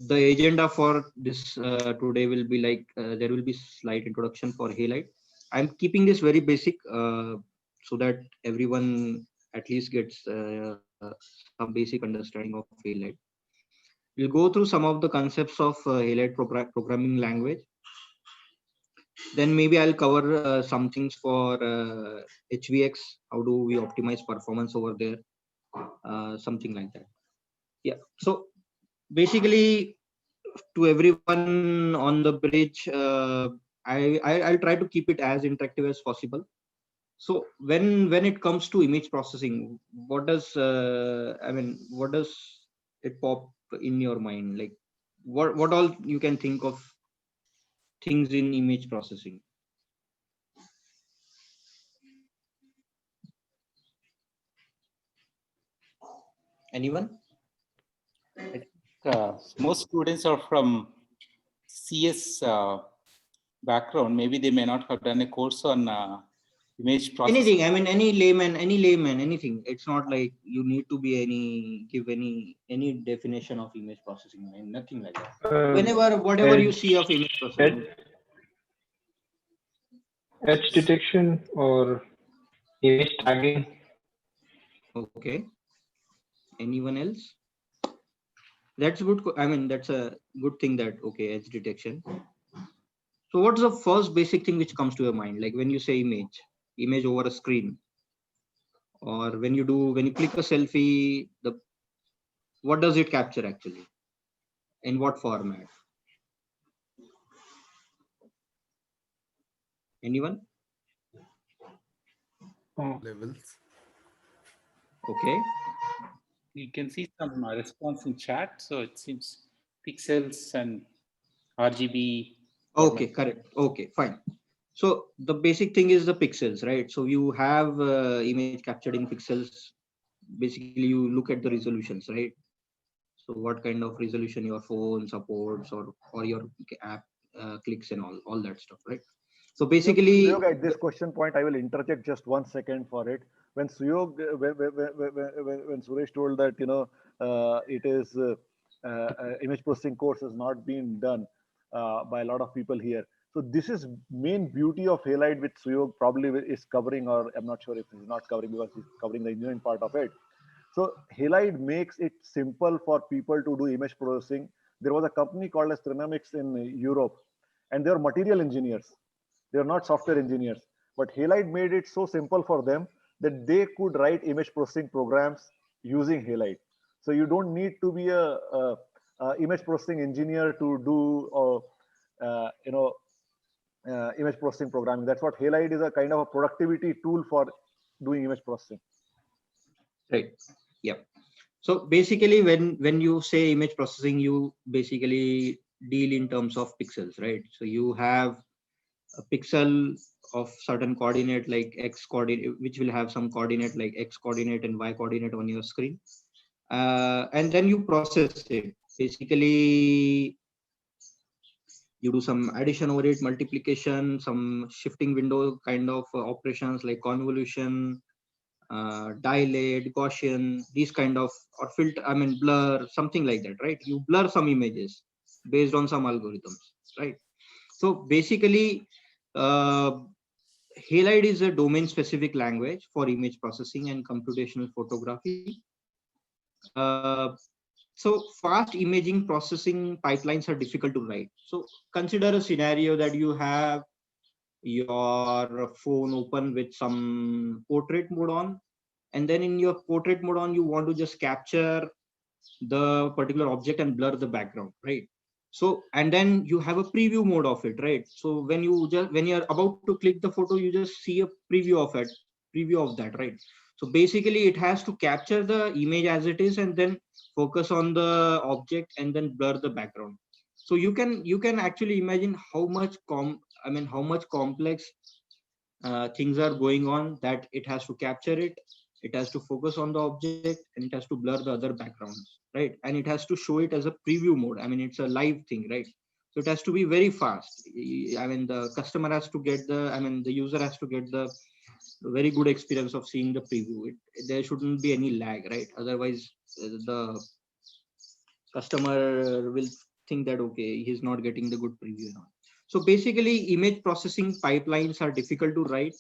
the agenda for this today will be like there will be slight introduction for halide. I'm keeping this very basic so that everyone at least gets some basic understanding of halide. We'll go through some of the concepts of halide programming language. Then maybe I'll cover some things for HVX. How do we optimize performance over there? Something like that. Yeah. So basically, to everyone on the bridge, I'll try to keep it as interactive as possible. So when it comes to image processing, what does what does it pop in your mind? Like what all you can think of things in image processing? Anyone? I think most students are from CS background. Maybe they may not have done a course on image processing. Anything. I mean, any layman, anything. It's not like you need to be give any definition of image processing. I mean, nothing like that. Whatever you see of image processing. Edge detection or image tagging. Okay. Anyone else? That's good. I mean, that's a good thing that, okay, edge detection. So what's the first basic thing which comes to your mind? Like when you say image over a screen, or when you click a selfie, what does it capture actually? In what format? Anyone? Levels. Okay. You can see some response in chat. So it seems pixels and RGB. Okay, correct. Okay, fine. So the basic thing is the pixels, right? So you have image captured in pixels. Basically, you look at the resolutions, right? So what kind of resolution your phone supports, or your app clicks and all that stuff, right? So basically, at this question point, I will interject just 1 second for it. When Suyog, when Suresh told that it is image processing course has not been done by a lot of people here. So this is main beauty of halide, which Suyog probably is covering, or I'm not sure if he's not covering because he's covering the engineering part of it. So halide makes it simple for people to do image processing. There was a company called as Trinamics in Europe, and they were material engineers. They are not software engineers, but halide made it so simple for them that they could write image processing programs using halide. So you don't need to be a image processing engineer to do image processing programming. That's what halide is, a kind of a productivity tool for doing image processing. Right. Yeah. So basically, when you say image processing, you basically deal in terms of pixels, right? So you have a pixel of certain coordinate like x coordinate, which will have some coordinate like x coordinate and y coordinate on your screen, and then you process it. Basically, you do some addition over it, multiplication, some shifting window kind of operations like convolution, dilate, Gaussian, these kind of, or filter, I mean blur, something like that, right? You blur some images based on some algorithms, right? So basically, halide is a domain specific language for image processing and computational photography. So fast imaging processing pipelines are difficult to write. So consider a scenario that you have your phone open with some portrait mode on, and then in your portrait mode on, you want to just capture the particular object and blur the background, right? So, and then you have a preview mode of it, right? So when you're about to click the photo, you just see a preview of that, right? So basically it has to capture the image as it is and then focus on the object and then blur the background. So you can actually imagine how much complex things are going on, that it has to capture it has to focus on the object, and it has to blur the other backgrounds, right? And it has to show it as a preview mode. I mean, it's a live thing, right? So it has to be very fast. I mean, the customer has to get the user has to get the very good experience of seeing the preview. There shouldn't be any lag, right? Otherwise the customer will think that, okay, he's not getting the good preview now. So basically image processing pipelines are difficult to write.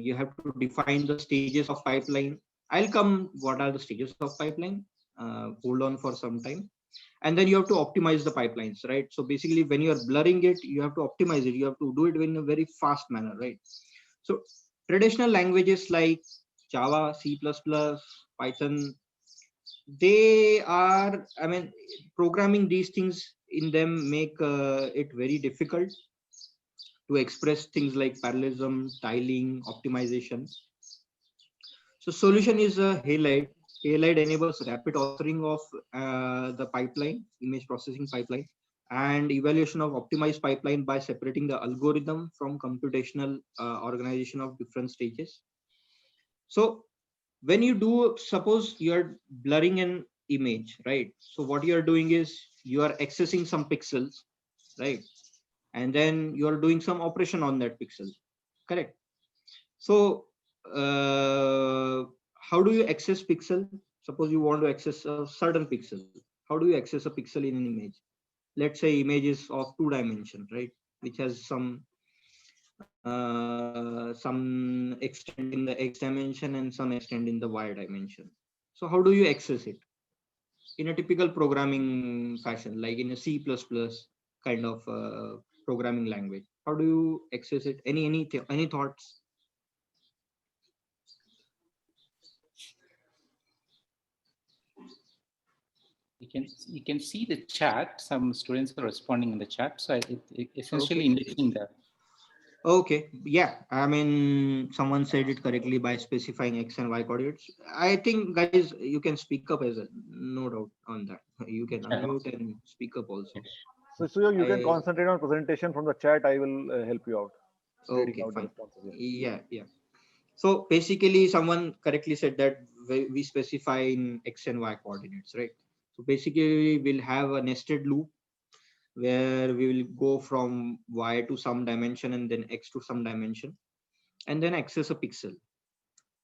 You have to define the stages of pipeline. I'll come what are the stages of pipeline. Hold on for some time. And then you have to optimize the pipelines, right? So basically when you're blurring it, you have to optimize it. You have to do it in a very fast manner, right? So traditional languages like Java, C++, Python, they are, I mean, programming these things in them make it very difficult to express things like parallelism, tiling, optimization. So solution is a Halide. Halide enables rapid authoring of the pipeline, image processing pipeline, and evaluation of optimized pipeline by separating the algorithm from computational organization of different stages. So when you do, suppose you're blurring an image, right? So what you're doing is you are accessing some pixels, right? And then you're doing some operation on that pixel, correct? So how do you access pixel? Suppose you want to access a certain pixel. How do you access a pixel in an image? Let's say image is of 2 dimension, right? Which has some extent in the x dimension and some extent in the y dimension. So how do you access it? In a typical programming fashion, like in a C++ kind of programming language. How do you access it? Any thoughts? You can see the chat. Some students are responding in the chat. So it essentially Okay. indicating that. Okay, yeah, I mean, someone said it correctly by specifying x and y coordinates. I think, guys, you can speak up as well, no doubt on that. You can Yeah. unmute and speak up also. So you can I, concentrate on presentation from the chat. I will help you out. Reading okay, out the fine. responses. Yeah. So basically, someone correctly said that we specify in x and y coordinates, right? So basically, we'll have a nested loop where we will go from y to some dimension and then x to some dimension, and then access a pixel,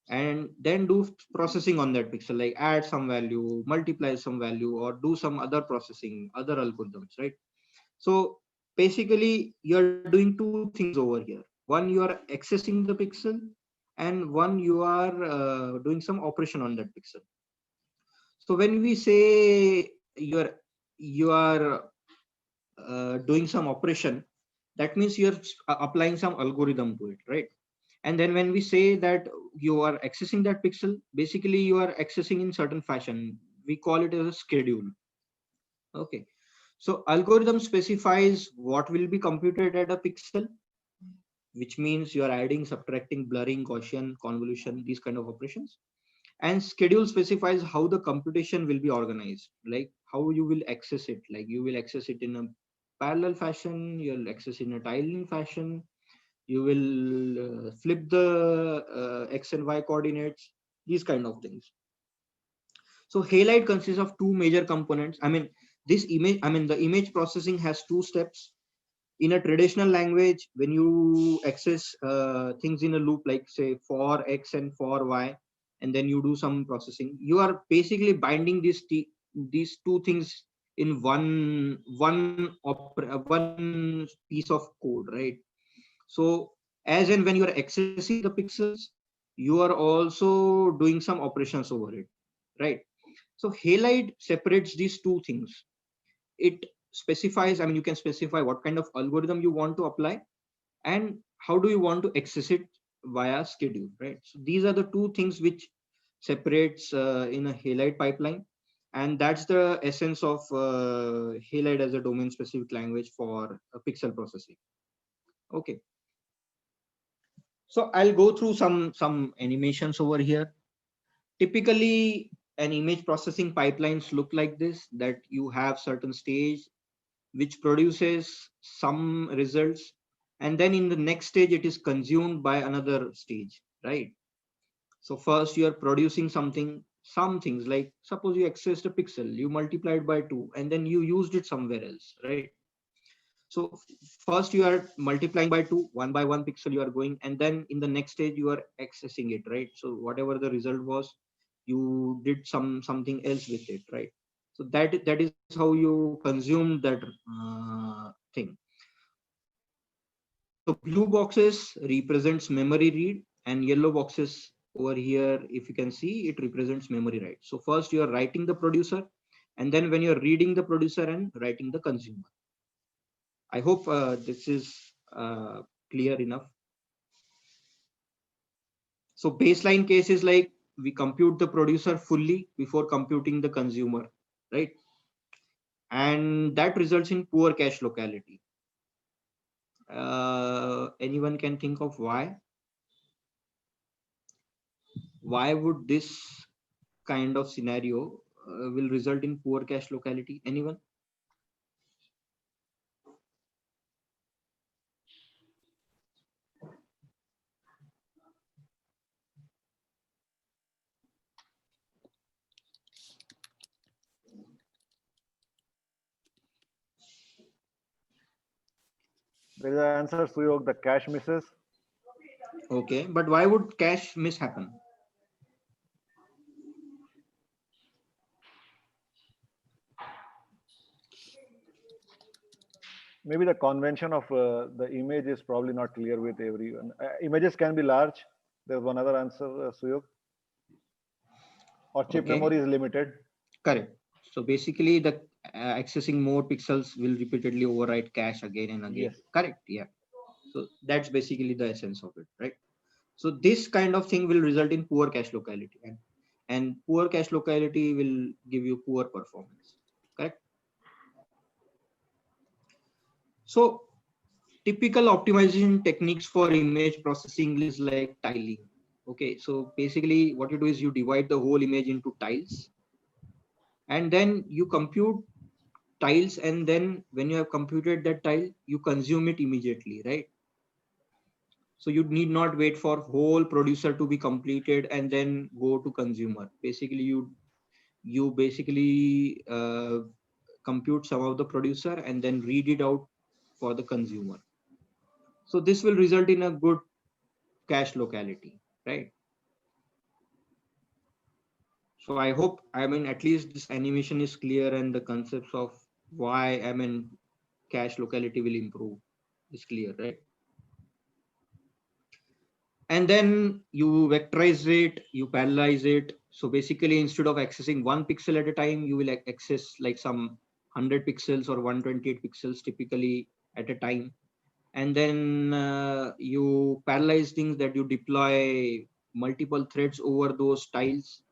and then do processing on that pixel, like add some value, multiply some value, or do some other processing, other algorithms, right? So basically you're doing two things over here. One, you are accessing the pixel, and one, you are doing some operation on that pixel. So when we say you are doing some operation, that means you're applying some algorithm to it, right? And then when we say that you are accessing that pixel, basically you are accessing in certain fashion. We call it as a schedule. Okay. So algorithm specifies what will be computed at a pixel, which means you are adding, subtracting, blurring, Gaussian, convolution, these kind of operations. And schedule specifies how the computation will be organized, like how you will access it. Like you will access it in a parallel fashion, you'll access in a tiling fashion, you will flip the x and y coordinates, these kind of things. So Halide consists of two major components. I mean, the image processing has two steps. In a traditional language, when you access things in a loop, like say for x and for y, and then you do some processing, you are basically binding these two things in one piece of code, right? So as and when you are accessing the pixels, you are also doing some operations over it, right? So Halide separates these two things. It specifies, I mean, you can specify what kind of algorithm you want to apply and how do you want to access it via schedule, right? So these are the two things which separates in a Halide pipeline. And that's the essence of Halide as a domain specific language for pixel processing. Okay. So I'll go through some animations over here. Typically, an image processing pipelines look like this, that you have certain stage which produces some results, and then in the next stage it is consumed by another stage, right? So first you are producing some things, like suppose you accessed a pixel, you multiplied by 2, and then you used it somewhere else, right? So first you are multiplying by 2, one by one pixel you are going, and then in the next stage you are accessing it, right? So whatever the result was, you did something else with it, right? So that is how you consume that thing. So blue boxes represents memory read, and yellow boxes over here, if you can see, it represents memory write. So first you are writing the producer, and then when you are reading the producer and writing the consumer. I hope this is clear enough. So baseline case is like we compute the producer fully before computing the consumer, right? And that results in poor cache locality. Anyone can think of why? Why would this kind of scenario will result in poor cache locality? Anyone? There is an answer, Suyog, the cache misses. Okay, but why would cache miss happen? Maybe the convention of the image is probably not clear with everyone. Images can be large. There's one other answer, Suyog. Or chip Okay, memory is limited. correct. So basically the accessing more pixels will repeatedly overwrite cache again and again. Yes. Correct, yeah. So that's basically the essence of it, right? So this kind of thing will result in poor cache locality, and poor cache locality will give you poor performance, correct? So typical optimization techniques for image processing is like tiling. Okay, so basically what you do is you divide the whole image into tiles, and then you compute tiles, and then when you have computed that tile, you consume it immediately, right? So you need not wait for whole producer to be completed and then go to consumer. Basically you basically compute some of the producer and then read it out for the consumer. So this will result in a good cache locality, right? So I hope, I mean, at least this animation is clear and the concepts of why, I mean, cache locality will improve is clear, right? And then you vectorize it, you parallelize it. So basically, instead of accessing one pixel at a time, you will access like some 100 pixels or 128 pixels typically at a time. And then you parallelize things, that you deploy multiple threads over those tiles.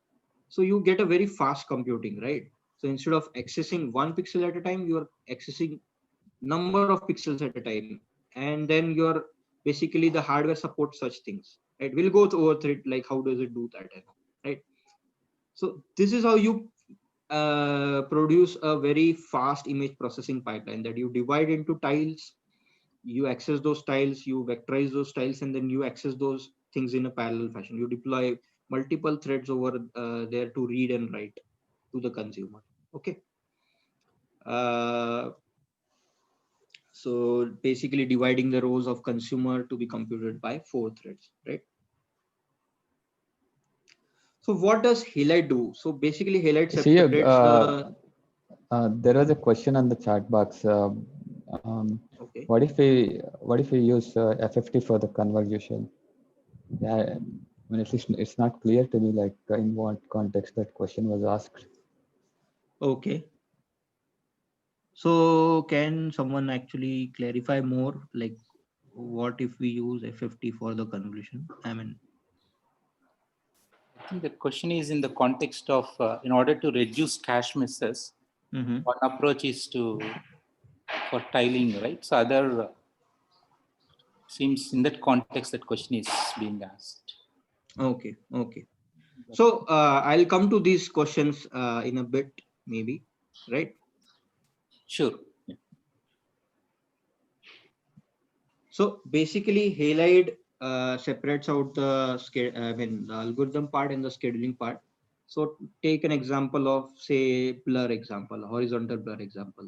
So you get a very fast computing, right? So instead of accessing one pixel at a time, you are accessing number of pixels at a time. And then you're basically the hardware supports such things, right? We'll go over through it, like how does it do that, right? So this is how you produce a very fast image processing pipeline, that you divide into tiles, you access those tiles, you vectorize those tiles, and then you access those things in a parallel fashion. You deploy multiple threads over there to read and write to the consumer. Okay. So basically dividing the rows of consumer to be computed by 4 threads, right? So what does Halide do? So basically Halide See, separates the... there was a question on the chat box. Okay. What if we use FFT for the convolution? Yeah, I mean, it's not clear to me, like in what context that question was asked. Okay. So can someone actually clarify more, like what if we use FFT for the convolution? I mean, I think the question is in the context of in order to reduce cache misses, one approach is for tiling, right? So other seems in that context that question is being asked. okay. So I'll come to these questions in a bit, maybe, right? Sure. Yeah. So basically, Halide separates out the the algorithm part and the scheduling part. So take an example of, say, blur example, horizontal blur example.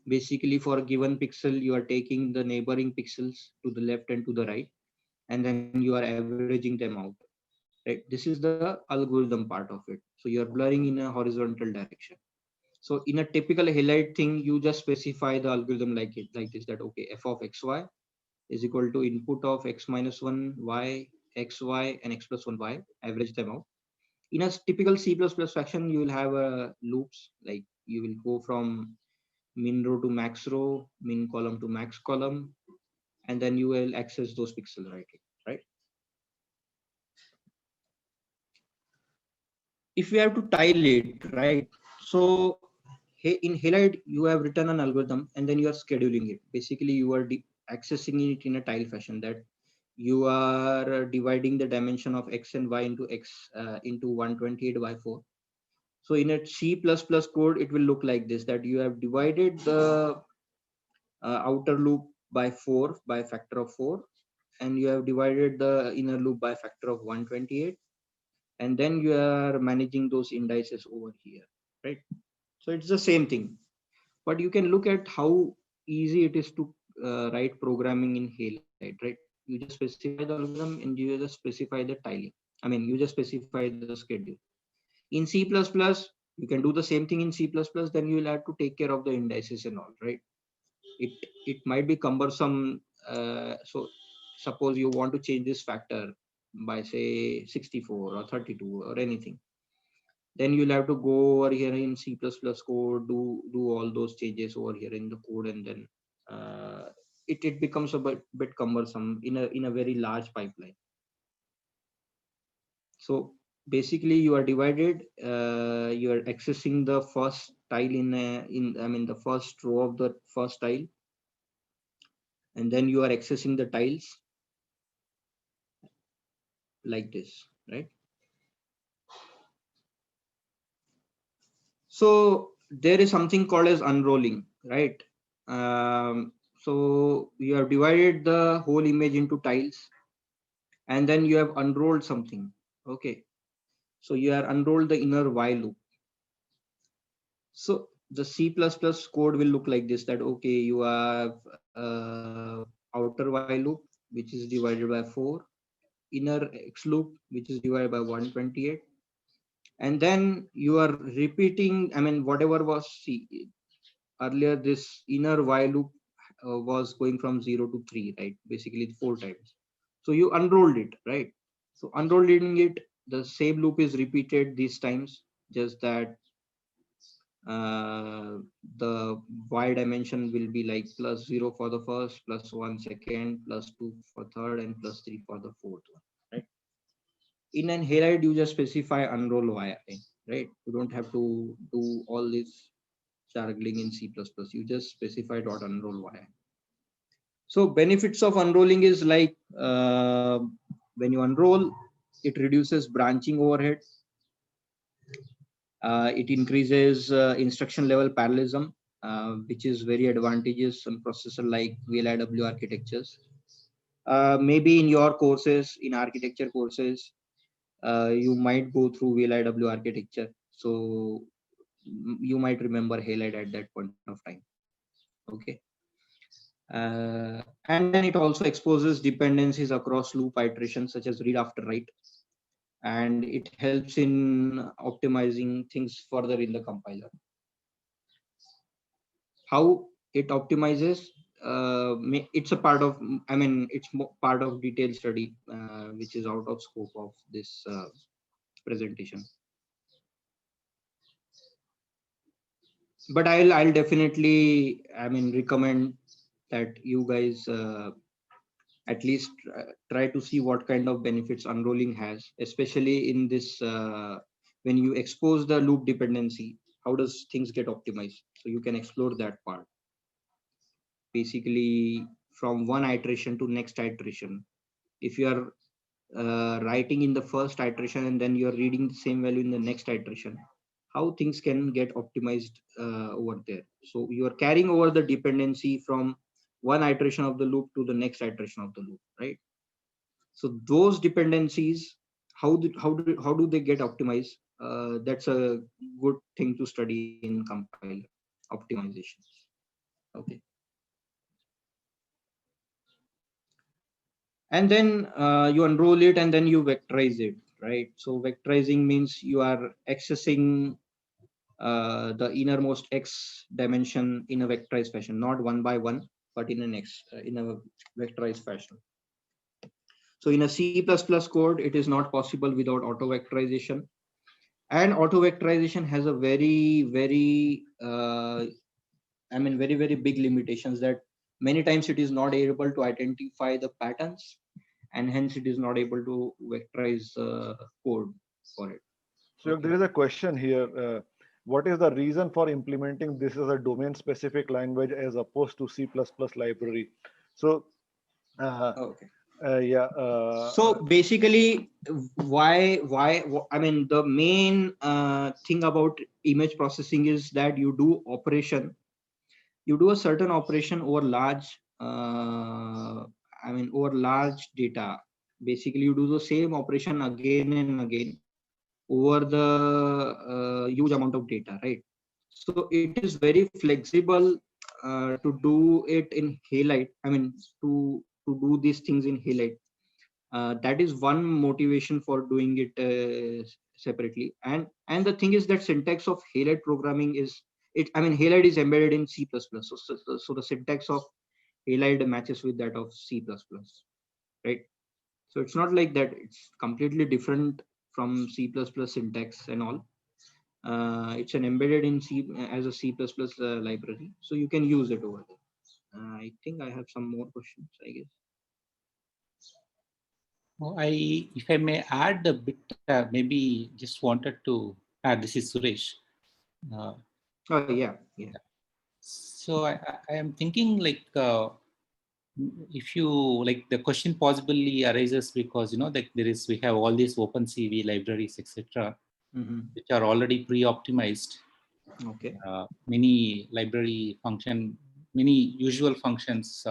Basically, for a given pixel, you are taking the neighboring pixels to the left and to the right, and then you are averaging them out. Right. This is the algorithm part of it. So you are blurring in a horizontal direction. So in a typical Halide thing, you just specify the algorithm like this, that okay, f of xy is equal to input of x minus 1 y, xy, and x plus 1 y, average them out. In a typical C++ fashion, you will have loops, like you will go from min row to max row, min column to max column, and then you will access those pixels, right? If we have to tile it, right? So in Halide, you have written an algorithm and then you are scheduling it. Basically, you are accessing it in a tile fashion, that you are dividing the dimension of x and y into into 128 by 4. So in a C++ code, it will look like this, that you have divided the outer loop by 4 by a factor of 4, and you have divided the inner loop by a factor of 128, and then you are managing those indices over here, right? So it's the same thing, but you can look at how easy it is to write programming in Halide, right? You just specify the algorithm and you just specify the tiling. I mean, you just specify the schedule. In C++, you can do the same thing in C++, then you will have to take care of the indices and all, right? It might be cumbersome. So suppose you want to change this factor by say 64 or 32 or anything, then you'll have to go over here in C++ code, do all those changes over here in the code, and then it becomes a bit cumbersome in a very large pipeline. So basically, you are divided. You are accessing the first tile in the first row of the first tile, and then you are accessing the tiles like this, right? So there is something called as unrolling, right? So you have divided the whole image into tiles, and then you have unrolled something. Okay, so you have unrolled the inner while loop. So the C++ code will look like this, that okay, you have outer while loop, which is divided by 4, inner X loop, which is divided by 128, and then you are repeating, I mean, whatever was earlier, this inner while loop was going from 0 to 3, right? Basically 4 times. So you unrolled it, right? So unrolling it, the same loop is repeated these times, just that the y dimension will be like plus 0 for the first, plus 1 second, plus 2 for third, and plus 3 for the fourth one, right? In an Halide, you just specify unroll y, right? You don't have to do all this juggling in C++. You just specify dot unroll y. So benefits of unrolling is like when you unroll, it reduces branching overhead. It increases instruction level parallelism, which is very advantageous on processor like VLIW architectures. Maybe in your courses, in architecture courses, you might go through VLIW architecture. So you might remember Halide at that point of time. Okay. And then it also exposes dependencies across loop iterations such as read after write, and it helps in optimizing things further in the compiler. How it optimizes, it's a part of, I mean, it's part of detailed study, which is out of scope of this presentation. But I'll definitely, I mean, recommend that you guys at least try to see what kind of benefits unrolling has, especially in this when you expose the loop dependency, how does things get optimized? So you can explore that part. Basically, from one iteration to next iteration, if you are writing in the first iteration and then you're reading the same value in the next iteration, how things can get optimized over there. So you are carrying over the dependency from one iteration of the loop to the next iteration of the loop, right? So those dependencies, how do they get optimized? That's a good thing to study in compiler optimization. Okay. And then you unroll it and then you vectorize it, right? So vectorizing means you are accessing the innermost X dimension in a vectorized fashion, not one by one, but in a vectorized fashion. So in a C++ code, it is not possible without auto vectorization. And auto vectorization has a very, very, very, very big limitations that many times it is not able to identify the patterns, and hence it is not able to vectorize code for it. So there is a question here. What is the reason for implementing this as a domain-specific language as opposed to C++ library? So, Okay. yeah. So basically, why? I mean, the main thing about image processing is that you do a certain operation over large, over large data. Basically, you do the same operation again and again over the huge amount of data, right? So it is very flexible to do it in Halide. To do these things in Halide. That is one motivation for doing it separately. And the thing is that syntax of Halide programming is it. Halide is embedded in C++. So the syntax of Halide matches with that of C++, right? So it's not like that. It's completely different from C++ syntax and all. It's an embedded in C as a C++ library, so you can use it over there. I think I have some more questions, I guess. If I may add a bit, maybe just wanted to add. This is Suresh. Oh yeah. So I am thinking like if you like the question possibly arises because like we have all these OpenCV libraries etc. Which are already pre-optimized. Okay. Many usual functions.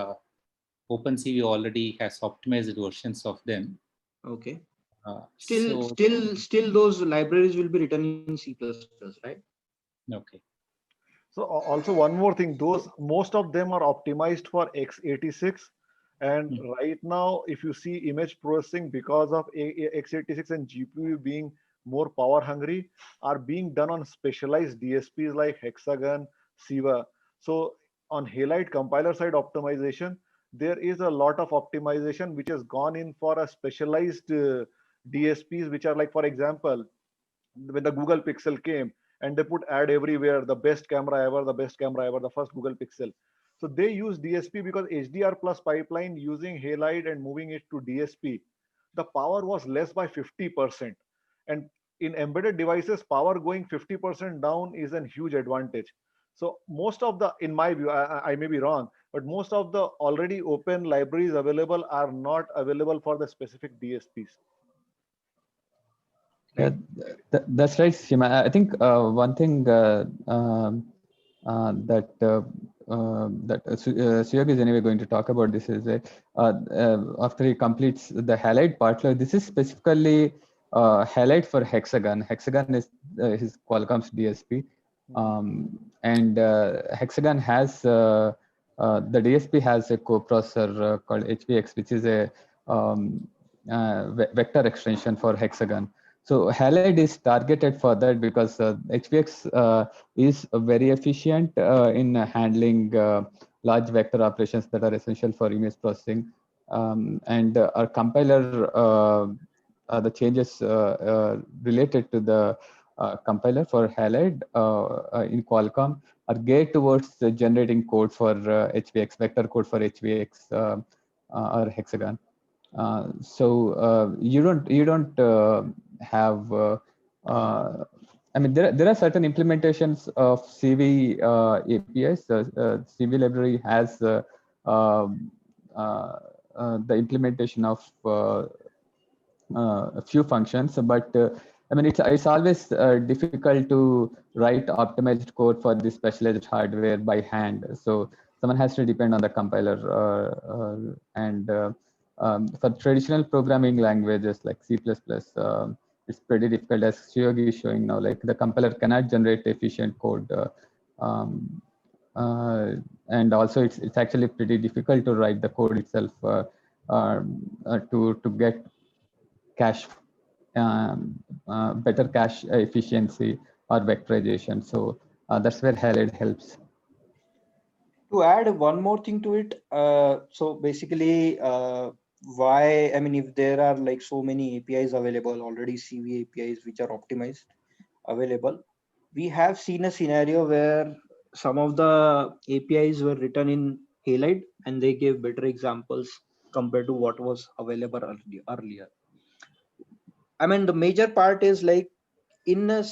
OpenCV already has optimized versions of them. Okay. Still, those libraries will be written in C++, right? Okay. So also one more thing, most of them are optimized for x86, and right now, if you see image processing because of x86 and GPU being more power hungry, are being done on specialized DSPs like Hexagon, Siva. So on Halide compiler side optimization, there is a lot of optimization which has gone in for a specialized DSPs, which are like, for example, when the Google Pixel came and they put ad everywhere, the best camera ever, the first Google Pixel. So they use DSP because HDR plus pipeline using Halide and moving it to DSP, the power was less by 50%. And in embedded devices, power going 50% down is a huge advantage. So most of the, in my view, I may be wrong, but most of the already open libraries available are not available for the specific DSPs. Yeah, that's right, Shima. I think one thing that Suyog is anyway going to talk about this is that after he completes the Halide part, this is specifically Halide for Hexagon. Hexagon is his Qualcomm's DSP, and Hexagon has the DSP has a coprocessor called HVX, which is a vector extension for Hexagon. So Halide is targeted for that because HVX is very efficient in handling large vector operations that are essential for image processing. And our compiler, the changes related to the compiler for Halide in Qualcomm are geared towards generating code for HVX, vector code for HVX or Hexagon. So you don't have there are certain implementations of CV APIs. CV library has the implementation of a few functions, but it's always difficult to write optimized code for this specialized hardware by hand. So someone has to depend on the compiler and for traditional programming languages like C++, it's pretty difficult, as Suyog is showing now. Like the compiler cannot generate efficient code, and also it's actually pretty difficult to write the code itself to get cache better cache efficiency or vectorization. So that's where Halide helps. To add one more thing to it, so basically, why, I mean, if there are like so many APIs available already, CV APIs which are optimized available, we have seen a scenario where some of the APIs were written in Halide and they gave better examples compared to what was available earlier. I mean, the major part is like in a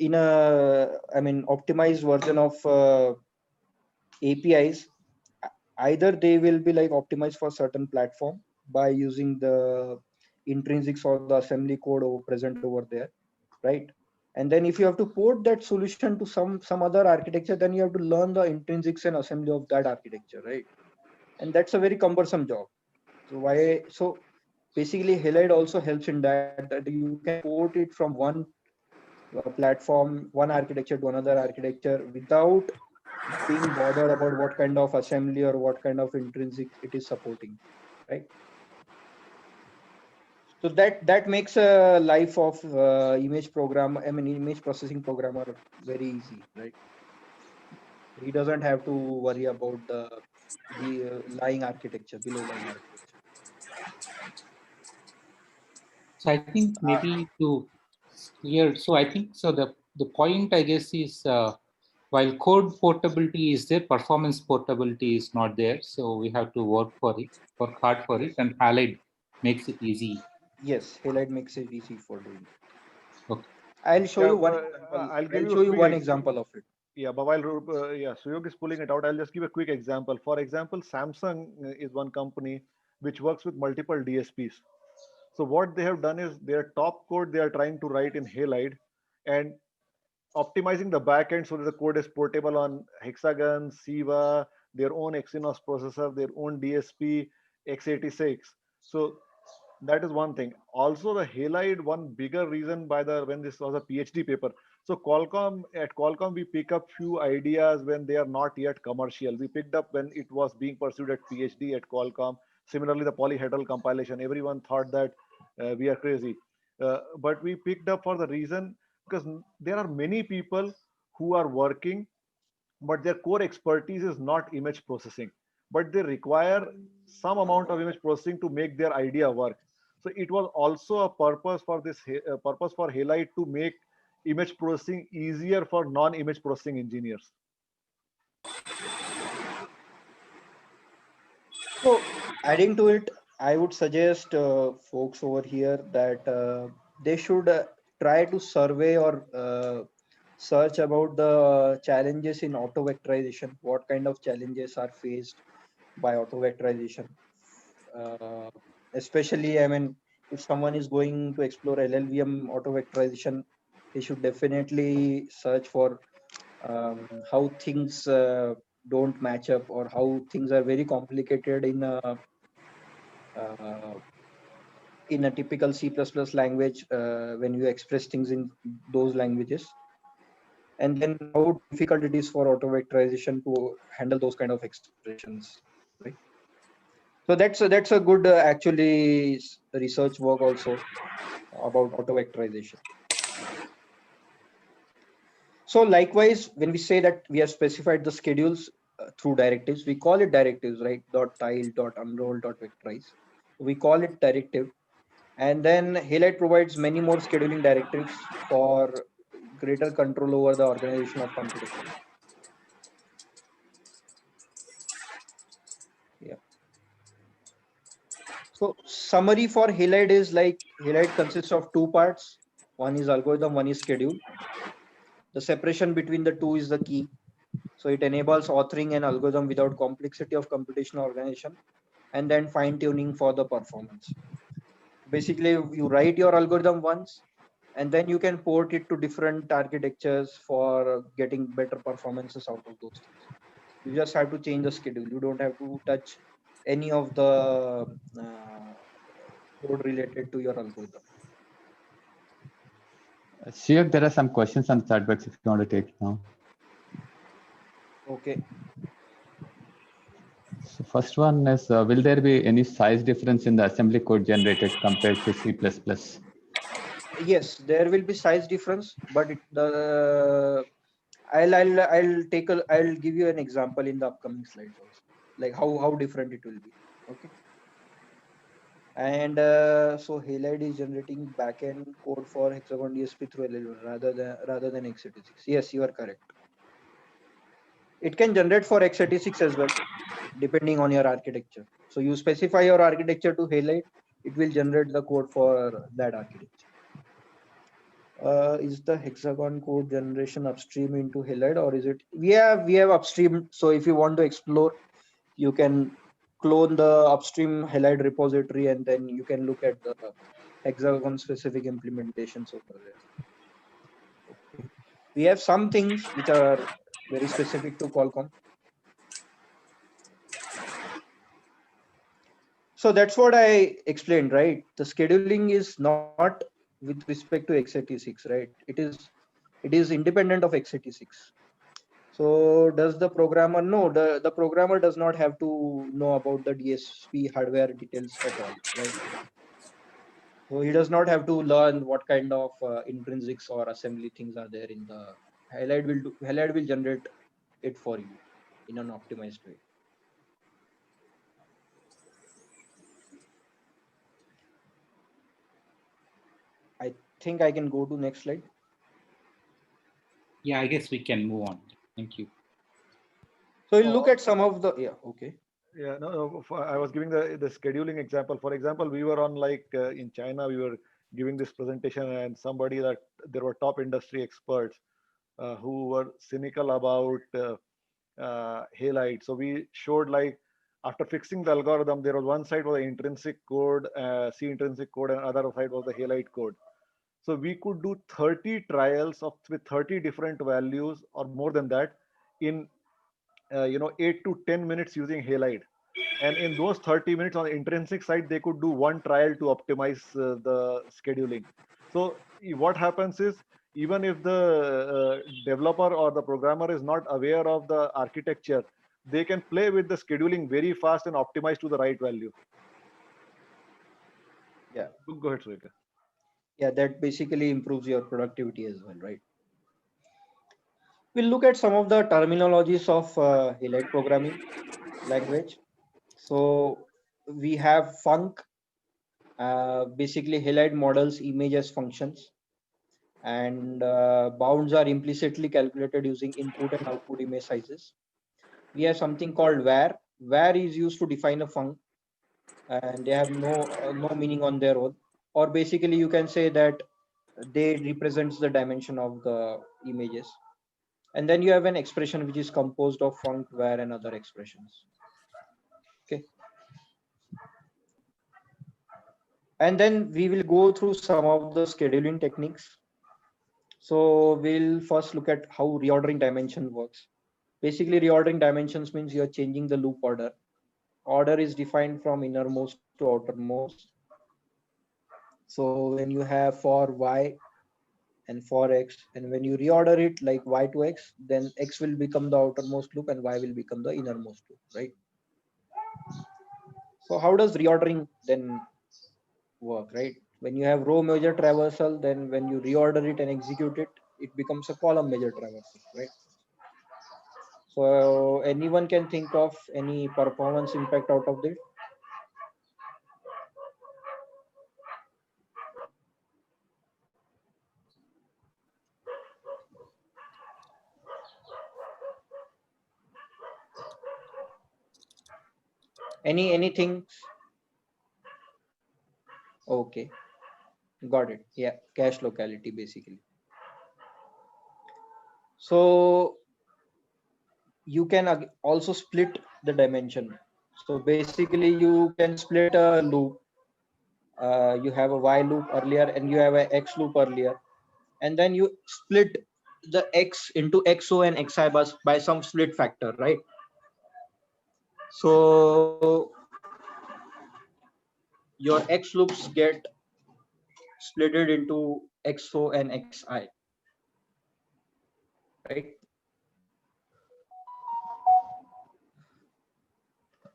I mean, optimized version of APIs, either they will be like optimized for certain platform by using the intrinsics or the assembly code present over there, right? And then if you have to port that solution to some other architecture, then you have to learn the intrinsics and assembly of that architecture, right? And that's a very cumbersome job. So why? So basically, Halide also helps in that you can port it from one platform, one architecture to another architecture without being bothered about what kind of assembly or what kind of intrinsic it is supporting, right? So that makes a life of image processing programmer very easy, right? He doesn't have to worry about the lying architecture, below lying architecture. So I think maybe to clear, so I think so the point I guess is while code portability is there, performance portability is not there. So we have to work hard for it, and Halide makes it easy. Yes, Halide makes it easy for doing it. Okay. I'll show Yeah, you one but, example. I'll give I'll you a show you quick one example of it. Yeah, but while Suyog is pulling it out, I'll just give a quick example. For example, Samsung is one company which works with multiple DSPs. So what they have done is their top code they are trying to write in Halide and optimizing the backend so that the code is portable on Hexagon, Siva, their own Exynos processor, their own DSP, x86. So that is one thing. Also, the Halide, one bigger reason by the when this was a PhD paper. So Qualcomm, we pick up few ideas when they are not yet commercial. We picked up when it was being pursued at PhD at Qualcomm. Similarly, the polyhedral compilation. Everyone thought that we are crazy, but we picked up for the reason because there are many people who are working but their core expertise is not image processing, but they require some amount of image processing to make their idea work. So it was also a purpose for purpose for Halide to make image processing easier for non-image processing engineers. So adding to it, I would suggest folks over here that they should try to survey or search about the challenges in auto vectorization. What kind of challenges are faced by auto vectorization? Uh, Especially, I mean, if someone is going to explore LLVM auto vectorization, they should definitely search for how things don't match up or how things are very complicated uh, in a typical C++ language when you express things in those languages, and then how difficult it is for auto vectorization to handle those kind of expressions, right? So that's a good actually research work also about auto vectorization. So likewise, when we say that we have specified the schedules through directives, we call it directives, right? Dot tile, dot unroll, dot vectorize. We call it directive. And then Halide provides many more scheduling directives for greater control over the organization of computation. Yeah. So summary for Halide is like Halide consists of two parts. One is algorithm, one is schedule. The separation between the two is the key. So it enables authoring an algorithm without complexity of computational organization and then fine tuning for the performance. Basically, you write your algorithm once and then you can port it to different architectures for getting better performances out of those things. You just have to change the schedule. You don't have to touch any of the code related to your algorithm. Shiv, there are some questions on the chat box if you want to take now. Okay. So first one is, will there be any size difference in the assembly code generated compared to C++? Yes, there will be size difference, but I'll give you an example in the upcoming slides also, like how different it will be. Okay. And so Halide is generating backend code for hexagon DSP through L31 rather than x86. Yes, you are correct. It can generate for x86 as well, depending on your architecture. So you specify your architecture to Halide, it will generate the code for that architecture. Is the hexagon code generation upstream into Halide, or is it? We have upstream. So if you want to explore, you can clone the upstream Halide repository, and then you can look at the hexagon specific implementations over there. Okay. We have some things which are very specific to Qualcomm. So that's what I explained, right? The scheduling is not with respect to x86, right? It is independent of x86. So does the programmer know? The programmer does not have to know about the DSP hardware details at all, right? So he does not have to learn what kind of intrinsics or assembly things are there in the Halide will generate it for you in an optimized way. I think I can go to next slide. Yeah, I guess we can move on. Thank you. So we'll look at some of the, yeah, okay. Yeah, no, I was giving the scheduling example. For example, we were on in China, we were giving this presentation, and somebody that there were top industry experts who were cynical about Halide. So we showed after fixing the algorithm, there was one side was the intrinsic code, C intrinsic code, and other side was the Halide code. So we could do 30 trials with 30 different values or more than that in 8 to 10 minutes using Halide. And in those 30 minutes on the intrinsic side, they could do one trial to optimize the scheduling. So what happens is, even if the developer or the programmer is not aware of the architecture, they can play with the scheduling very fast and optimize to the right value. Yeah. Go ahead, Sureka. Yeah, that basically improves your productivity as well, right? We'll look at some of the terminologies of Halide programming language. So we have func, basically Halide models image as functions, and bounds are implicitly calculated using input and output image sizes. We have something called var. Var is used to define a func, and they have no meaning on their own. Or basically, you can say that they represents the dimension of the images. And then you have an expression which is composed of func, var, and other expressions. Okay. And then we will go through some of the scheduling techniques. So we'll first look at how reordering dimension works. Basically, reordering dimensions means you're changing the loop order. Order is defined from innermost to outermost. So when you have for y and for x, and when you reorder it like y to x, then x will become the outermost loop and y will become the innermost loop, right? So how does reordering then work, right? When you have row measure traversal, then when you reorder it and execute it, it becomes a column measure traversal, right? So anyone can think of any performance impact out of this? Anything? Okay, got it. Yeah, cache locality basically. So you can also split the dimension. So basically you can split a loop. You have a y loop earlier and you have an x loop earlier, and then you split the x into xo and xi by some split factor, right? So your x loops get splitted into xo and xi, right?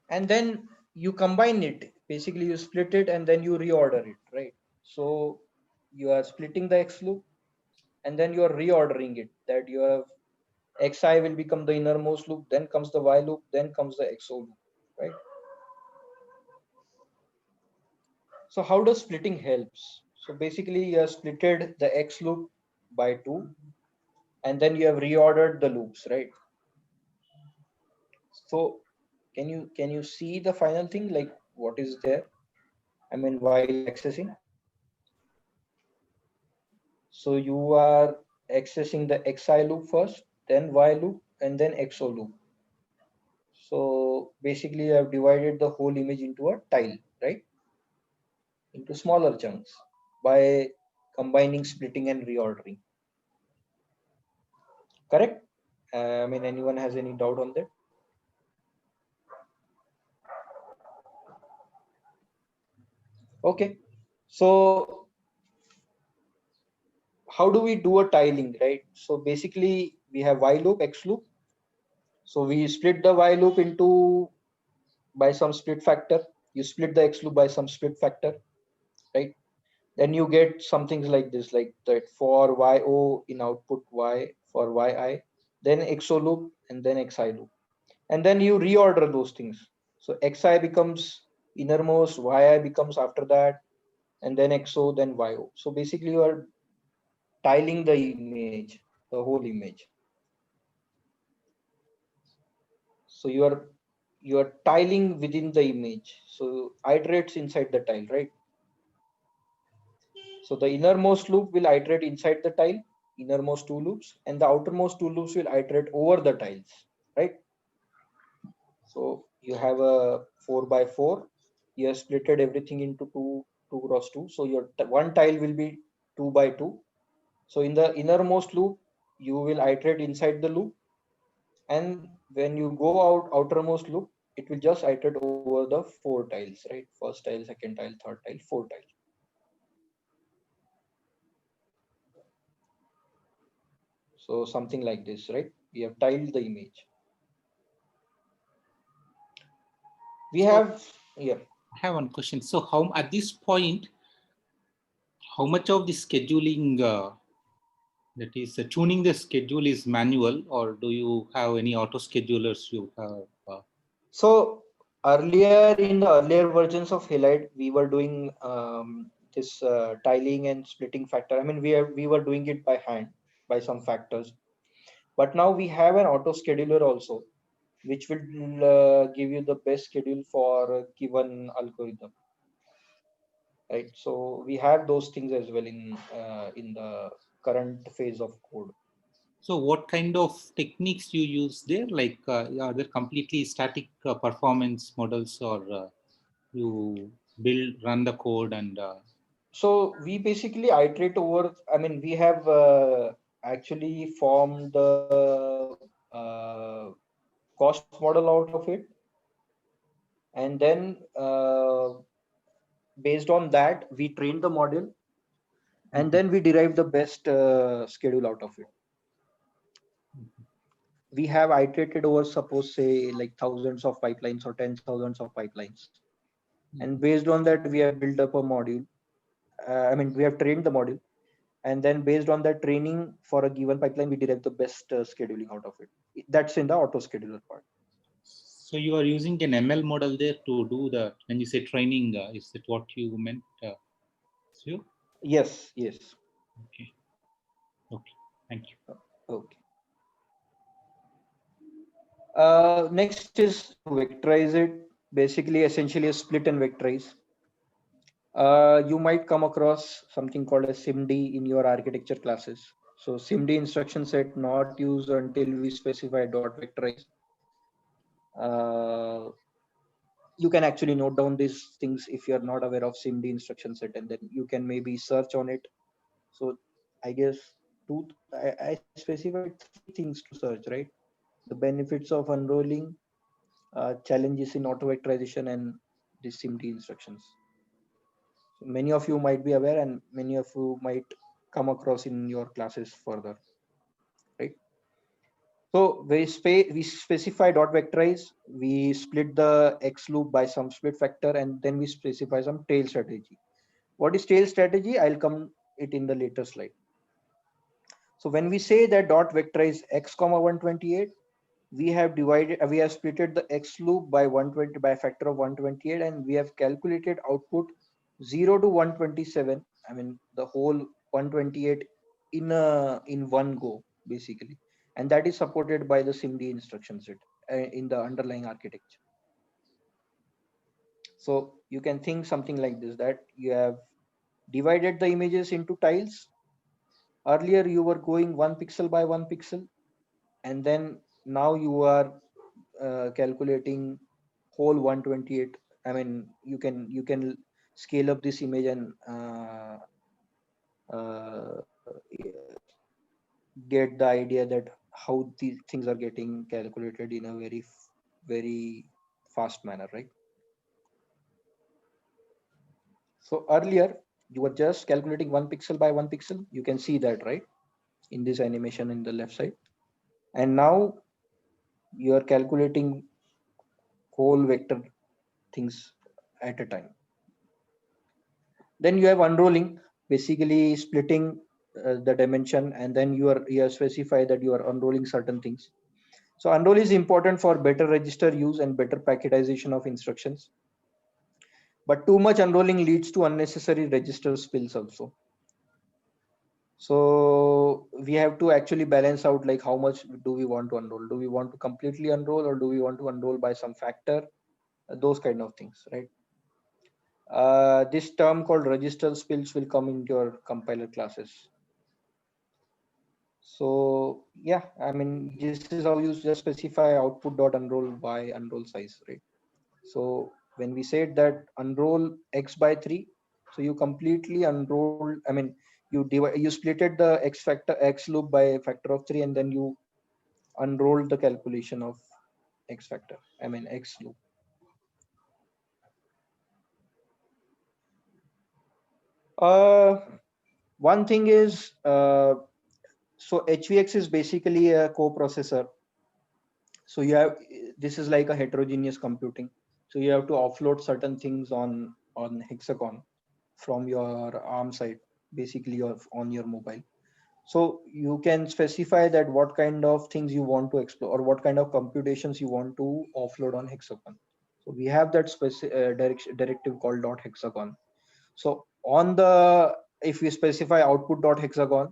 And then you combine it. Basically you split it and then you reorder it, right? So you are splitting the X loop, and then you are reordering it, that you have Xi will become the innermost loop, then comes the Y loop, then comes the XO loop, right? So how does splitting helps? So basically you have splitted the X loop by 2, and then you have reordered the loops, right? So can you see the final thing, like what is there? I mean, while accessing. So you are accessing the Xi loop first, then Y loop, and then XO loop. So basically you have divided the whole image into a tile, right? Into smaller chunks by combining splitting and reordering. Correct? I mean, anyone has any doubt on that? Okay. So how do we do a tiling, right? So basically we have Y loop, X loop. So we split the Y loop into by some split factor. You split the X loop by some split factor, right? Then you get some things like this, like that for YO in output Y, for YI, then XO loop, and then XI loop. And then you reorder those things. So XI becomes innermost, YI becomes after that, and then XO, then YO. So basically you are tiling the image, the whole image. So you are tiling within the image. So iterates inside the tile, right? So the innermost loop will iterate inside the tile, innermost two loops, and the outermost two loops will iterate over the tiles, right? So you have a 4x4. You have splitted everything into 2 cross 2. So your one tile will be 2x2. So in the innermost loop, you will iterate inside the loop, and when you go outermost loop, it will just iterate over the 4 tiles, right? First tile, second tile, third tile, 4 tiles. So something like this, right? We have tiled the image. We have, yeah. I have one question. So how at this point, how much of the scheduling, that is tuning the schedule, is manual, or do you have any auto schedulers you have? So earlier, in the earlier versions of Halide, we were doing this tiling and splitting factor. I mean, we were doing it by hand by some factors, but now we have an auto scheduler also, which will give you the best schedule for a given algorithm, right? So we have those things as well in the current phase of code. So what kind of techniques you use there? Like, are there completely static performance models, or you run the code and? So we basically iterate over. I mean, we have actually formed the cost model out of it, and then based on that, we train the model, and then we derive the best schedule out of it. We have iterated over, suppose, say, like thousands of pipelines or tens of thousands of pipelines, and based on that, we have built up a module. I mean, we have trained the module, and then based on that training for a given pipeline, we derive the best scheduling out of it. That's in the auto scheduler part. So you are using an ML model there to do the, when you say training, is that what you meant? So? Yes, yes. Okay. Okay, thank you. Okay. Next is to vectorize it. Basically, essentially a split and vectorize. You might come across something called a SIMD in your architecture classes. So SIMD instruction set not used until we specify dot vectorize. You can actually note down these things if you're not aware of SIMD instruction set, and then you can maybe search on it. So I guess I specified 3 things to search, right? The benefits of unrolling, challenges in auto vectorization, and the SIMD instructions. So many of you might be aware, and many of you might come across in your classes further, right? So we specify dot vectorize, we split the X loop by some split factor, and then we specify some tail strategy. What is tail strategy? I'll come it in the later slide. So when we say that dot vectorize x comma 128, we have splitted the x loop by 120 by a factor of 128, and we have calculated output 0 to 127. I mean the whole 128 in one go basically, and that is supported by the SIMD instruction set in the underlying architecture. So you can think something like this, that you have divided the images into tiles. Earlier you were going 1 pixel by 1 pixel, and then now you are calculating whole 128. I mean you can scale up this image and uh, get the idea that how these things are getting calculated in a very fast manner, right? So earlier you were just calculating 1 pixel by 1 pixel. You can see that, right, in this animation in the left side. And now you are calculating whole vector things at a time. Then you have unrolling, basically splitting the dimension, and then you have specify that you are unrolling certain things. So unroll is important for better register use and better packetization of instructions. But too much unrolling leads to unnecessary register spills also. So we have to actually balance out, like how much do we want to unroll? Do we want to completely unroll, or do we want to unroll by some factor? Those kind of things, right? This term called register spills will come into your compiler classes. So yeah, I mean, this is how you just specify output dot unroll by unroll size, right? So when we said that unroll x by 3, so you completely unroll, I mean, you splitted the x loop by a factor of 3, and then you unroll the calculation of x factor, I mean x loop. One thing is, so HVX is basically a coprocessor. So you have, this is like a heterogeneous computing. So you have to offload certain things on Hexagon from your ARM side, basically on your mobile. So you can specify that what kind of things you want to explore, or what kind of computations you want to offload on Hexagon. So we have that directive called .hexagon. So on the, if we specify output .hexagon,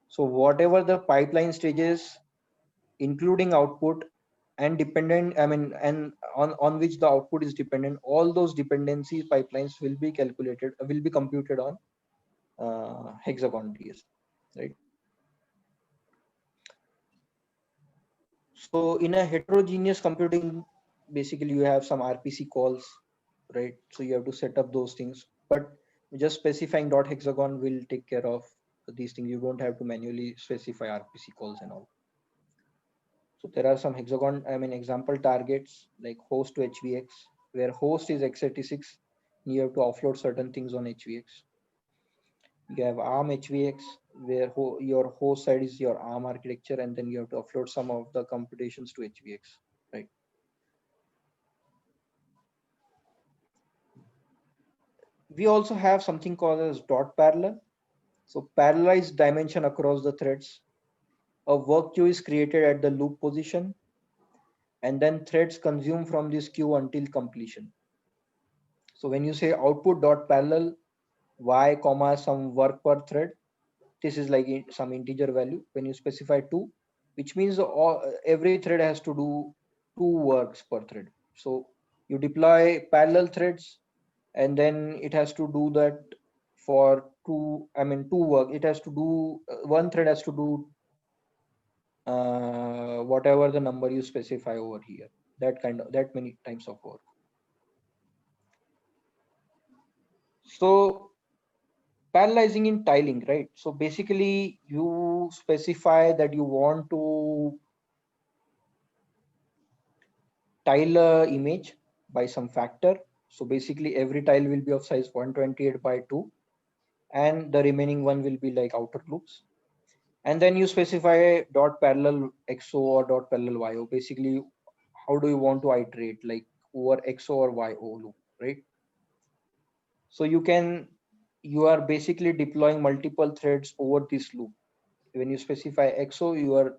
so whatever the pipeline stages, including output and dependent, I mean, and on which the output is dependent, all those dependency pipelines will be computed on Hexagon DSL, right? So in a heterogeneous computing, basically you have some RPC calls, right? So you have to set up those things, but just specifying .hexagon will take care of these things. You don't have to manually specify RPC calls and all. So there are some Hexagon, I mean, example targets like host to HVX, where host is x86. You have to offload certain things on HVX. You have ARM HVX, where your host side is your ARM architecture, and then you have to offload some of the computations to HVX, right? We also have something called as dot parallel. So parallelized dimension across the threads. A work queue is created at the loop position, and then threads consume from this queue until completion. So when you say output dot parallel y comma some work per thread, this is like some integer value. When you specify 2, which means every thread has to do 2 works per thread. So you deploy parallel threads, and then it has to do that for 2 work. It has to do, one thread has to do whatever the number you specify over here, that many times of work. So parallelizing in tiling, right? So basically you specify that you want to tile a image by some factor. So basically every tile will be of size 128 by 2, and the remaining one will be like outer loops. And then you specify dot parallel XO or dot parallel YO. Basically, how do you want to iterate, like over XO or YO loop, right? So you can you are basically deploying multiple threads over this loop. When you specify XO, you are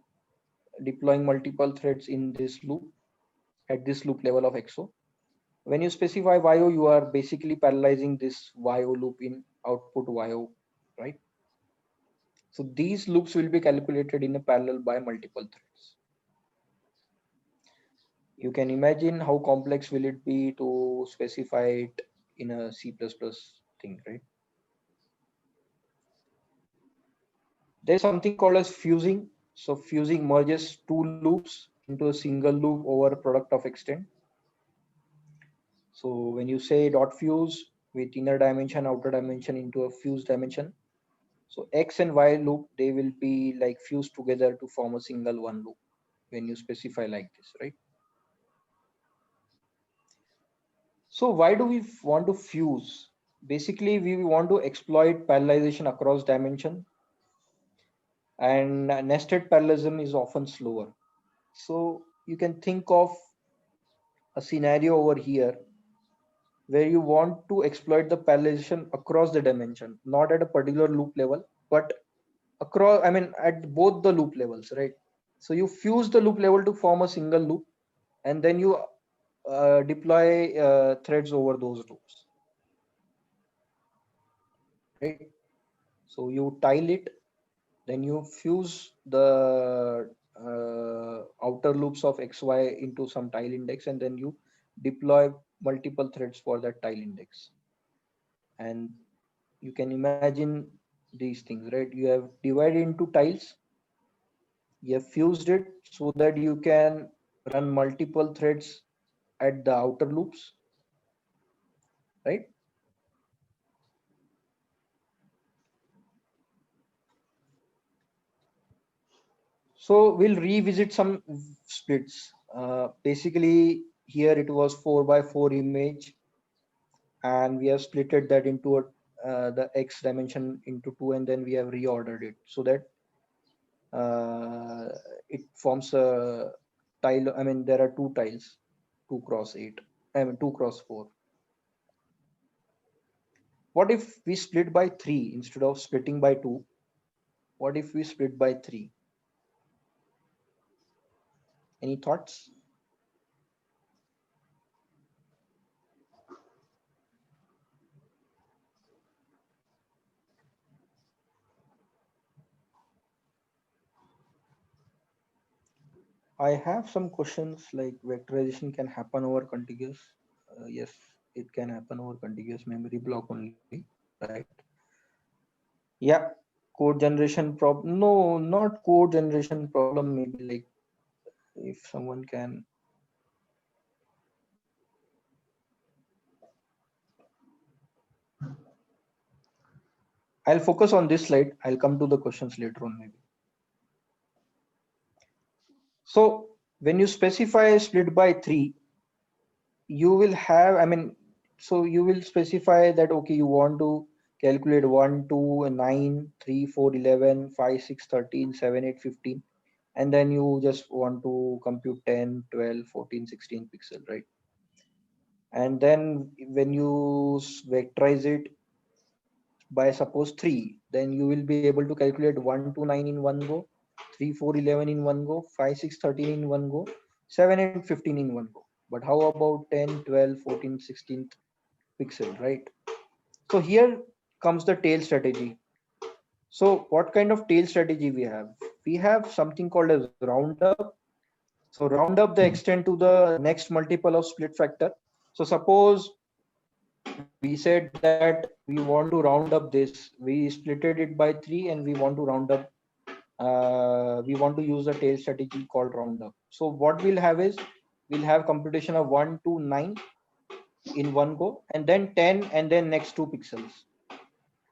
deploying multiple threads in this loop at this loop level of XO. When you specify YO, you are basically parallelizing this YO loop in output YO, right? So these loops will be calculated in a parallel by multiple threads. You can imagine how complex will it be to specify it in a C++ thing, right? There's something called as fusing. So fusing merges two loops into a single loop over a product of extent. So when you say dot fuse with inner dimension, outer dimension into a fused dimension, so X and Y loop, they will be like fused together to form a single one loop when you specify like this, right? So why do we want to fuse? Basically, we want to exploit parallelization across dimension, and nested parallelism is often slower. So you can think of a scenario over here where you want to exploit the parallelization across the dimension, not at a particular loop level, but across, I mean, at both the loop levels, right? So you fuse the loop level to form a single loop, and then you deploy threads over those loops, right? So you tile it, then you fuse the outer loops of XY into some tile index, and then you deploy multiple threads for that tile index. And you can imagine these things, right? You have divided into tiles, you have fused it so that you can run multiple threads at the outer loops, right? So we'll revisit some splits. Basically, here it was 4x4 image, and we have splitted that into the X dimension into 2, and then we have reordered it so that it forms a tile. I mean, there are two tiles, 2x8, I mean 2x4. What if we split by 3 instead of splitting by 2? What if we split by 3? Any thoughts? I have some questions like vectorization can happen over contiguous. Yes, it can happen over contiguous memory block only, right? Yeah, code generation problem. No, not code generation problem. Maybe like if someone can. I'll focus on this slide. I'll come to the questions later on maybe. So when you specify split by 3, you will have, I mean, so you will specify that, okay, you want to calculate 1, 2, 9, 3, 4, 11, 5, 6, 13, 7, 8, 15. And then you just want to compute 10, 12, 14, 16 pixel, right? And then when you vectorize it by suppose 3, then you will be able to calculate 1 to 9 in one go, 3, 4, 11 in one go, 5, 6, 13 in one go, 7 and 15 in one go. But how about 10, 12, 14, 16 pixel, right? So here comes the tail strategy. So what kind of tail strategy we have? We have something called as roundup. So round up the extent to the next multiple of split factor. So suppose we said that we want to round up this, we splitted it by 3 and we want to round up, we want to use a tail strategy called roundup. So what we'll have is, we'll have computation of 1 to 9 in one go, and then 10 and then next 2 pixels.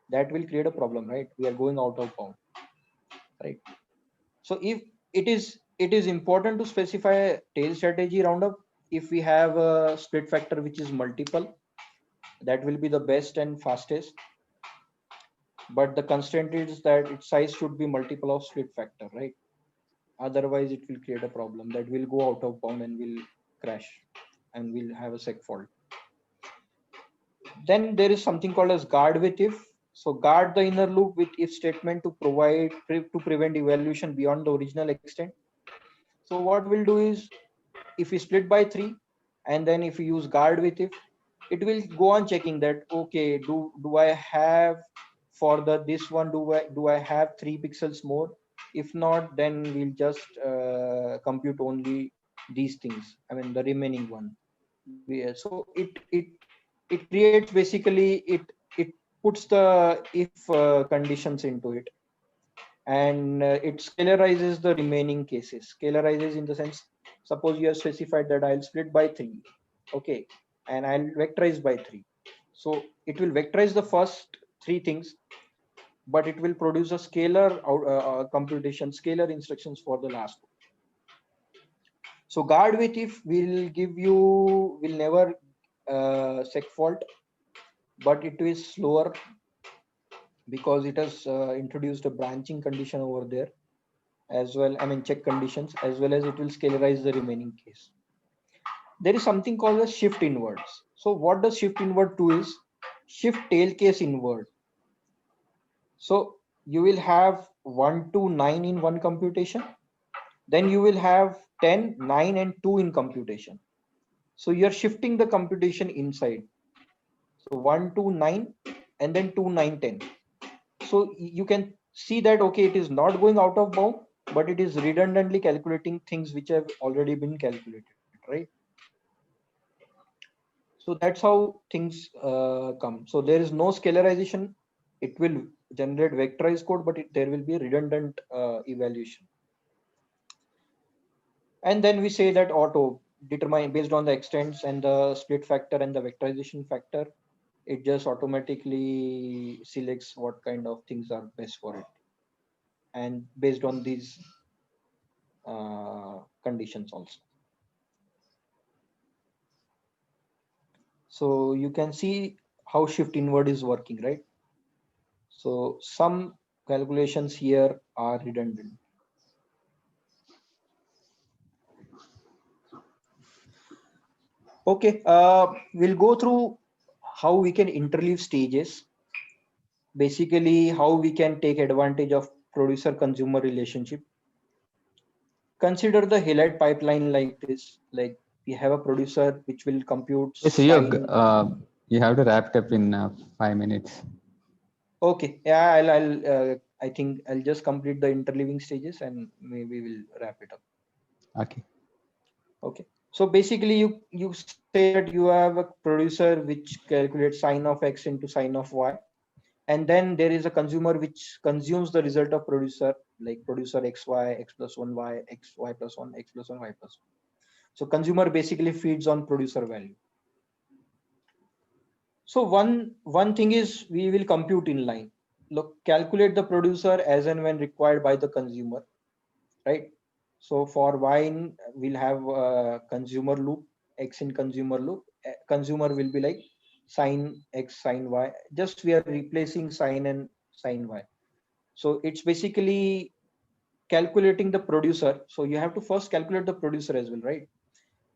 That will create a problem, right? We are going out of bound, right? So if it is important to specify a tail strategy roundup if we have a split factor which is multiple. That will be the best and fastest, but the constraint is that its size should be multiple of split factor, right? Otherwise it will create a problem that will go out of bound and will crash and we'll have a seg fault. Then there is something called as guard with if. So guard the inner loop with if statement to prevent evaluation beyond the original extent. So what we'll do is, if we split by 3, and then if we use guard with if, it will go on checking that, okay, do I have for this one, do I have 3 pixels more? If not, then we'll just compute only these things, I mean the remaining one. So it creates, basically it puts the if conditions into it, and it scalarizes the remaining cases. Scalarizes in the sense, suppose you have specified that I'll split by 3, okay, and I'll vectorize by 3. So it will vectorize the first 3 things, but it will produce a scalar computation, scalar instructions for the last one. So guard with if will never seg fault, but it is slower because it has introduced a branching condition over there as well. I mean check conditions, as well as it will scalarize the remaining case. There is something called as shift inwards. So what does shift invert do is shift tail case invert. So you will have 1 to 9 in one computation, then you will have 10, 9 and 2 in computation. So you're shifting the computation inside. So 1 to 9 and then 2, 9, 10. So you can see that, okay, it is not going out of bound, but it is redundantly calculating things which have already been calculated, right? So that's how things come. So there is no scalarization. It will generate vectorized code, but there will be a redundant evaluation. And then we say that auto determine based on the extents and the split factor and the vectorization factor, it just automatically selects what kind of things are best for it. And based on these conditions also. So you can see how shift invert is working, right? So some calculations here are redundant. Okay, we'll go through how we can interleave stages. Basically, how we can take advantage of producer-consumer relationship. Consider the Halide pipeline like this. Like we have a producer which will compute. Yes, Yog, you have to wrap it up in 5 minutes. Okay, yeah, I think I'll just complete the interleaving stages and maybe we'll wrap it up. Okay. Okay. So basically, you say that you have a producer which calculates sine of x into sine of y, and then there is a consumer which consumes the result of producer, like producer xy, x plus 1 y, x y plus 1, x plus 1 y plus 1. So consumer basically feeds on producer value. So one thing is we will compute in line. Look, calculate the producer as and when required by the consumer, right? So for y, we'll have a consumer loop, x in consumer loop. Consumer will be like sine x, sine y. Just we are replacing sine and sine y. So it's basically calculating the producer. So you have to first calculate the producer as well, right?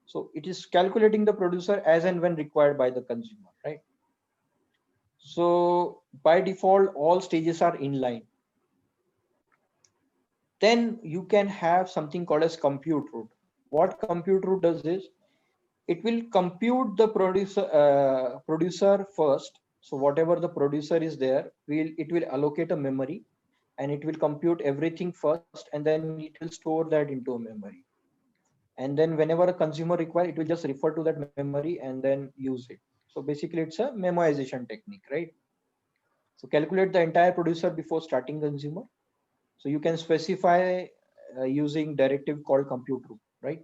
So it is calculating the producer as and when required by the consumer, right? So by default, all stages are inline. Then you can have something called as compute root. What compute root does is, it will compute the producer first. So whatever the producer is there, it will allocate a memory, and it will compute everything first, and then it will store that into a memory. And then whenever a consumer requires, it will just refer to that memory and then use it. So basically, it's a memoization technique, right? So calculate the entire producer before starting consumer. So you can specify using directive called compute root, right?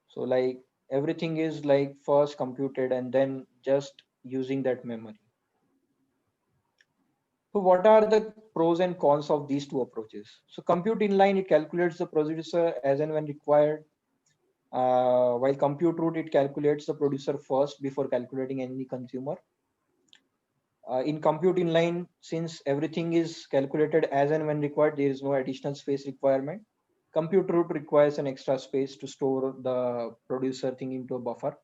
So like everything is like first computed and then just using that memory. So what are the pros and cons of these two approaches? So compute inline, it calculates the producer as and when required. While compute root, it calculates the producer first before calculating any consumer. In compute inline, since everything is calculated as and when required, there is no additional space requirement. Compute root requires an extra space to store the producer thing into a buffer.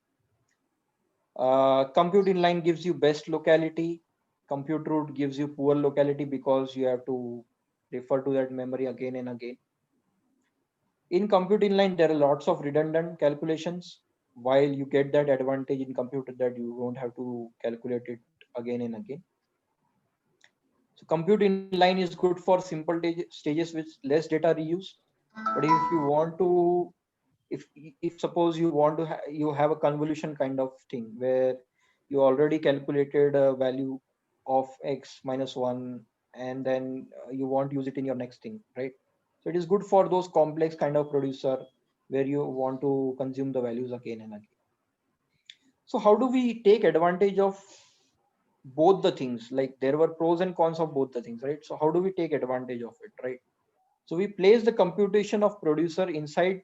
Compute inline gives you best locality. compute root gives you poor locality because you have to refer to that memory again and again. In compute inline, there are lots of redundant calculations. While you get that advantage in computer that you don't have to calculate it again and again. So compute inline is good for simple stages with less data reuse. But if you want to, if suppose you want to you have a convolution kind of thing where you already calculated a value of x minus 1 and then you want to use it in your next thing, right? So it is good for those complex kind of producer where you want to consume the values again and again. So how do we take advantage of both the things? Like there were pros and cons of both the things, right? So how do we take advantage of it, right? So we place the computation of producer inside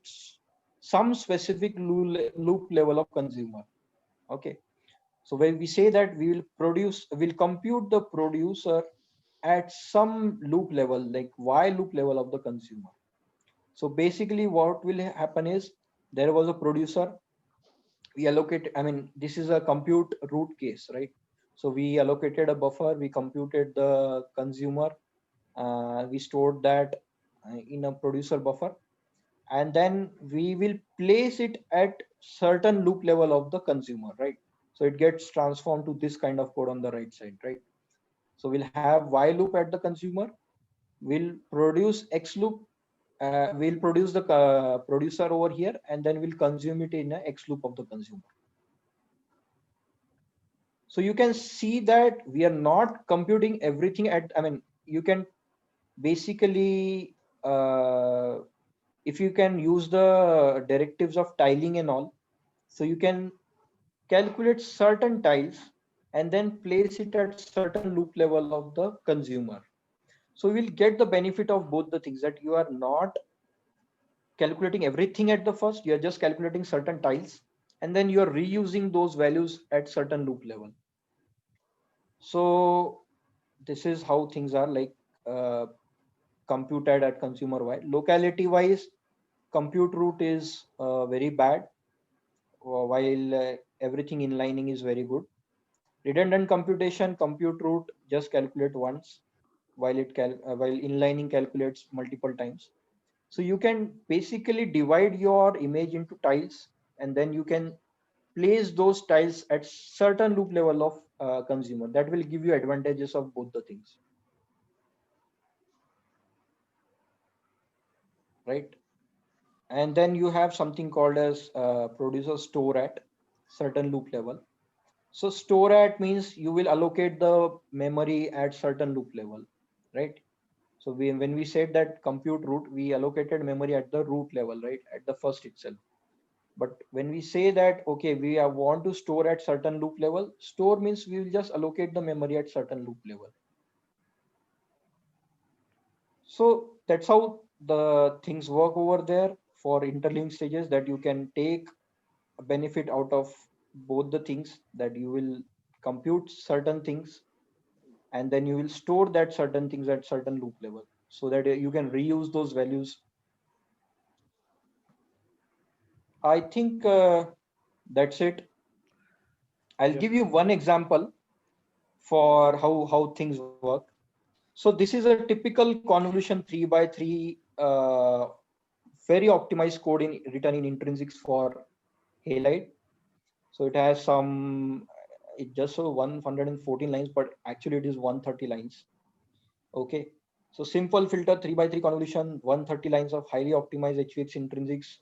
some specific loop level of consumer. Okay. So when we say that we'll compute the producer at some loop level, like while loop level of the consumer. So basically what will happen is there was a producer, we allocate, I mean, this is a compute root case, right? So we allocated a buffer, we computed the consumer, we stored that in a producer buffer, and then we will place it at certain loop level of the consumer, right? So it gets transformed to this kind of code on the right side, right? So we'll have while loop at the consumer, we'll produce X loop, we'll produce the producer over here, and then we'll consume it in a X loop of the consumer. So you can see that we are not computing everything at, I mean, you can basically, if you can use the directives of tiling and all, so you can calculate certain tiles and then place it at certain loop level of the consumer. So we will get the benefit of both the things, that you are not calculating everything at the first, you are just calculating certain tiles, and then you are reusing those values at certain loop level. So this is how things are, like computed at consumer wide. Locality wise, compute root is very bad, while everything inlining is very good. Redundant computation, compute root just calculate once, while while inlining calculates multiple times. So you can basically divide your image into tiles, and then you can place those tiles at certain loop level of consumer. That will give you advantages of both the things, right? And then you have something called as producer store at certain loop level. So store at means you will allocate the memory at certain loop level, right? So when we said that compute root, we allocated memory at the root level, right? At the first itself. But when we say that, okay, we want to store at certain loop level, store means we will just allocate the memory at certain loop level. So that's how the things work over there for interlinked stages, that you can take a benefit out of both the things, that you will compute certain things and then you will store that certain things at certain loop level so that you can reuse those values. I think that's it. I'll give you one example for how things work. So this is a typical convolution 3x3 very optimized code written in intrinsics for Halide. So it has it just so 114 lines, but actually it is 130 lines. Okay. So simple filter 3x3 convolution, 130 lines of highly optimized HVX intrinsics.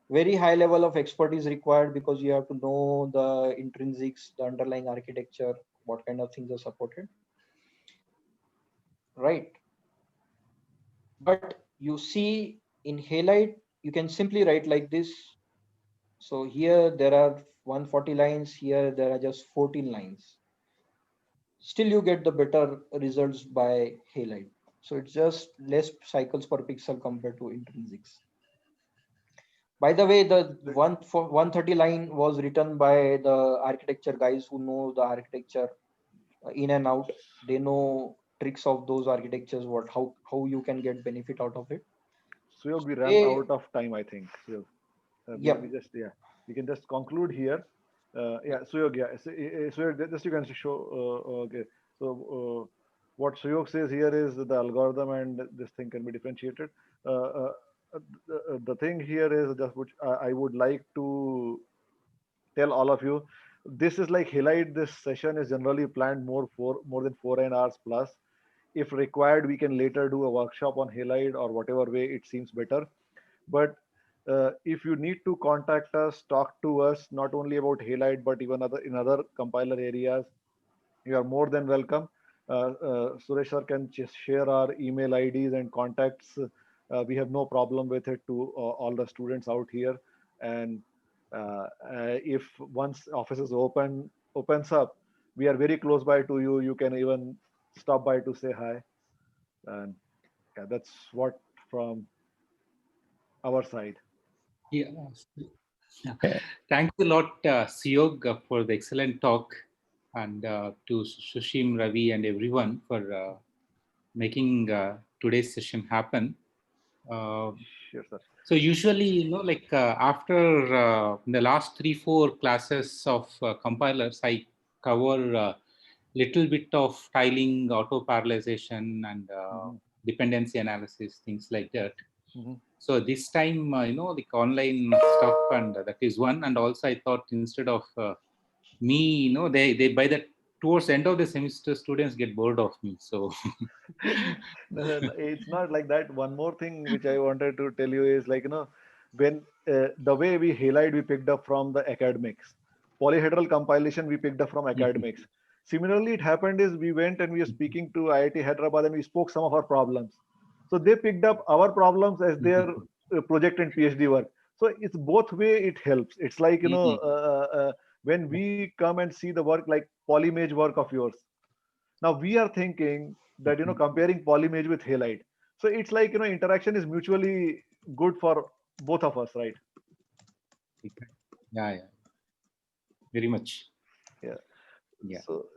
Very high level of expertise required because you have to know the intrinsics, the underlying architecture, what kind of things are supported. Right. But you see in Halide, you can simply write like this. So here there are 140 lines, here there are just 14 lines. Still you get the better results by Halide. So it's just less cycles per pixel compared to intrinsics. By the way, the 130 line was written by the architecture guys who know the architecture in and out. They know tricks of those architectures, how you can get benefit out of it. So we ran out of time, I think. So we can just conclude here. So just you can show. Okay. So what Suyog says here is that the algorithm and this thing can be differentiated. The thing here is just which I would like to tell all of you. This is like Halide. This session is generally planned more than 4 hours plus. If required, we can later do a workshop on Halide or whatever way it seems better. But if you need to contact us, talk to us, not only about Halide, but even in other compiler areas, you are more than welcome. Suresh sir can just share our email IDs and contacts. We have no problem with it to all the students out here. And if once office is opens up, we are very close by to you. You can even stop by to say hi. And yeah, that's what from our side. Yeah. Thanks a lot, Siyog, for the excellent talk, and to Sushim, Ravi, and everyone for making today's session happen. Sure, sir. So usually, like after the last 3-4 classes of compilers, I cover little bit of tiling, auto parallelization, and dependency analysis, things like that. So this time, like online stuff, and that is one. And also, I thought instead of me, they by the towards the end of the semester, students get bored of me. So No, it's not like that. One more thing which I wanted to tell you is like, when the way we Halide, we picked up from the academics. Polyhedral compilation, we picked up from academics. Similarly, it happened is we went and we were speaking to IIT Hyderabad and we spoke some of our problems. So they picked up our problems as their project and PhD work. So it's both way it helps. It's like, when we come and see the work like Polymage work of yours. Now we are thinking that, comparing Polymage with Halide. So it's like, interaction is mutually good for both of us, right? yeah, very much. Yeah. Yeah. So